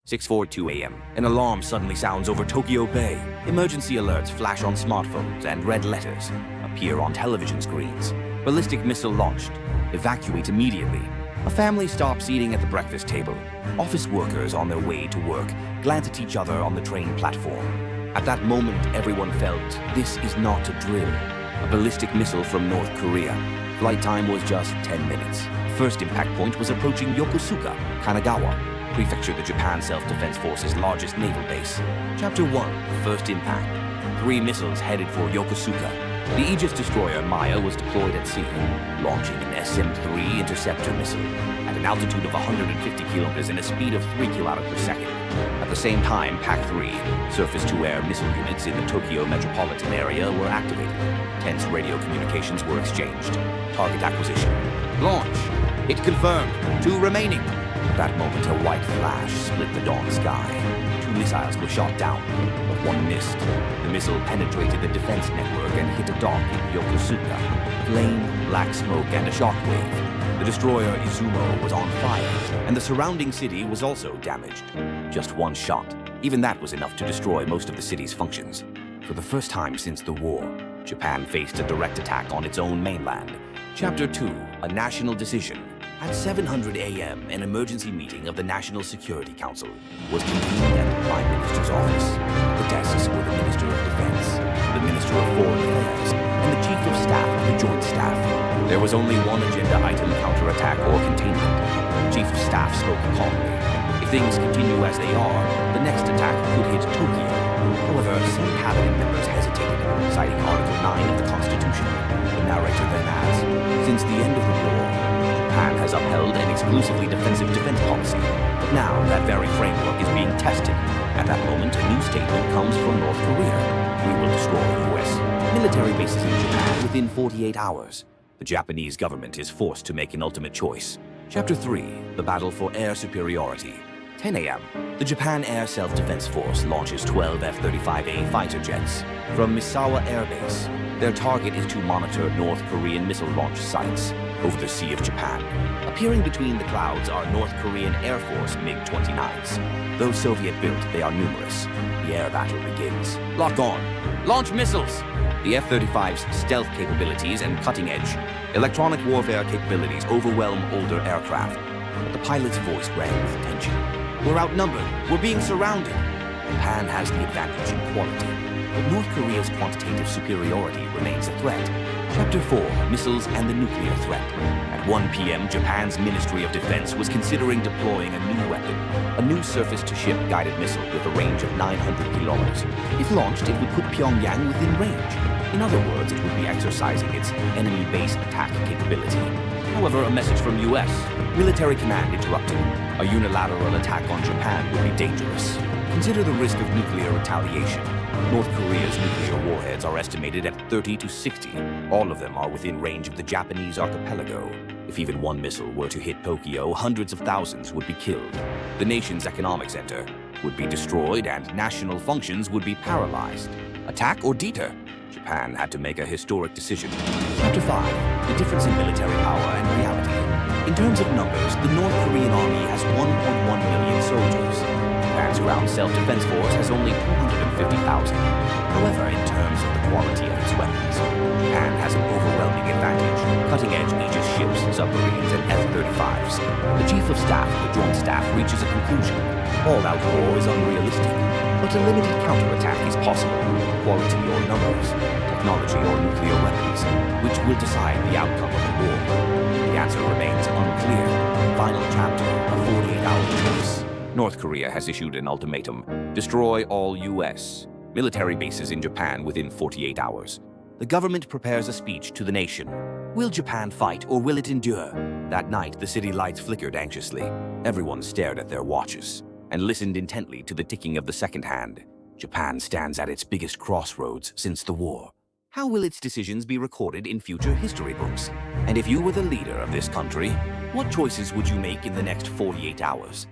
6:42 a.m. An alarm suddenly sounds over Tokyo Bay. Emergency alerts flash on smartphones and red letters appear on television screens. Ballistic missile launched. Evacuate immediately. A family stops eating at the breakfast table. Office workers on their way to work glance at each other on the train platform. At that moment, everyone felt this is not a drill. A ballistic missile from North Korea. Flight time was just 10 minutes. First impact point was approaching Yokosuka, Kanagawa, Prefecture, the Japan Self-Defense Force's largest naval base. Chapter 1, First Impact. 3 missiles headed for Yokosuka. The Aegis destroyer Maya was deployed at sea, launching an SM-3 interceptor missile at an altitude of 150 kilometers and a speed of 3 kilometers per second. At the same time, PAC-3, surface-to-air missile units in the Tokyo metropolitan area were activated. Tense radio communications were exchanged. Target acquisition. Launch. Hit confirmed. 2 remaining. At that moment, a white flash split the dawn sky. 2 missiles were shot down, but 1 missed. The missile penetrated the defense network and hit a dock in Yokosuka. Flame, black smoke, and a shockwave. The destroyer Izumo was on fire, and the surrounding city was also damaged. Just 1 shot. Even that was enough to destroy most of the city's functions. For the first time since the war, Japan faced a direct attack on its own mainland. Chapter 2, A National Decision. At 7:00 a.m., an emergency meeting of the National Security Council was convened at the Prime Minister's office. The desks were the Minister of Defense, the Minister of Foreign Affairs, and the Chief of Staff of the Joint Staff. There was only one agenda item: counterattack or containment. The Chief of Staff spoke calmly. If things continue as they are, the next attack could hit Tokyo. However, some cabinet members hesitated, citing Article 9 of the Constitution. The narrator then adds, since the end of the war, Japan has upheld an exclusively defensive defense policy. But now that very framework is being tested. At that moment, a new statement comes from North Korea. We will destroy U.S. military bases in Japan within 48 hours. The Japanese government is forced to make an ultimate choice. Chapter 3, The Battle for Air Superiority. 10 a.m. The Japan Air Self-Defense Force launches 12 F-35A fighter jets from Misawa Air Base. Their target is to monitor North Korean missile launch sites over the Sea of Japan. Appearing between the clouds are North Korean Air Force MiG-29s. Though Soviet-built, they are numerous. The air battle begins. Lock on. Launch missiles! The F-35's stealth capabilities and cutting-edge electronic warfare capabilities overwhelm older aircraft. But the pilot's voice rang with tension. We're outnumbered. We're being surrounded. Japan has the advantage in quality, but North Korea's quantitative superiority remains a threat. Chapter 4, Missiles and the Nuclear Threat. At 1 p.m., Japan's Ministry of Defense was considering deploying a new weapon, a new surface-to-ship guided missile with a range of 900 kilometers. If launched, it would put Pyongyang within range. In other words, it would be exercising its enemy base attack capability. However, a message from U.S. military command interrupted. A unilateral attack on Japan would be dangerous. Consider the risk of nuclear retaliation. North Korea's nuclear warheads are estimated at 30 to 60. All of them are within range of the Japanese archipelago. If even one missile were to hit Tokyo, hundreds of thousands would be killed. The nation's economic center would be destroyed and national functions would be paralyzed. Attack or deter? Japan had to make a historic decision. Chapter 5, The Difference in Military Power and Reality. In terms of numbers, the North Korean army has 1.1 million soldiers. Japan's ground self-defense force has only 250,000. However, in terms of the quality of its weapons, Japan has an overwhelming advantage. Cutting-edge Aegis ships, submarines, and F-35s. The Chief of Staff of the Joint Staff reaches a conclusion. All-out war is unrealistic, but a limited counterattack is possible. Quality or numbers, technology or nuclear weapons, which will decide the outcome of the war. The answer remains unclear. Final chapter, a 48-hour choice. North Korea has issued an ultimatum: destroy all U.S. military bases in Japan within 48 hours. The government prepares a speech to the nation. Will Japan fight or will it endure? That night, the city lights flickered anxiously. Everyone stared at their watches and listened intently to the ticking of the second hand. Japan stands at its biggest crossroads since the war. How will its decisions be recorded in future history books? And if you were the leader of this country, what choices would you make in the next 48 hours?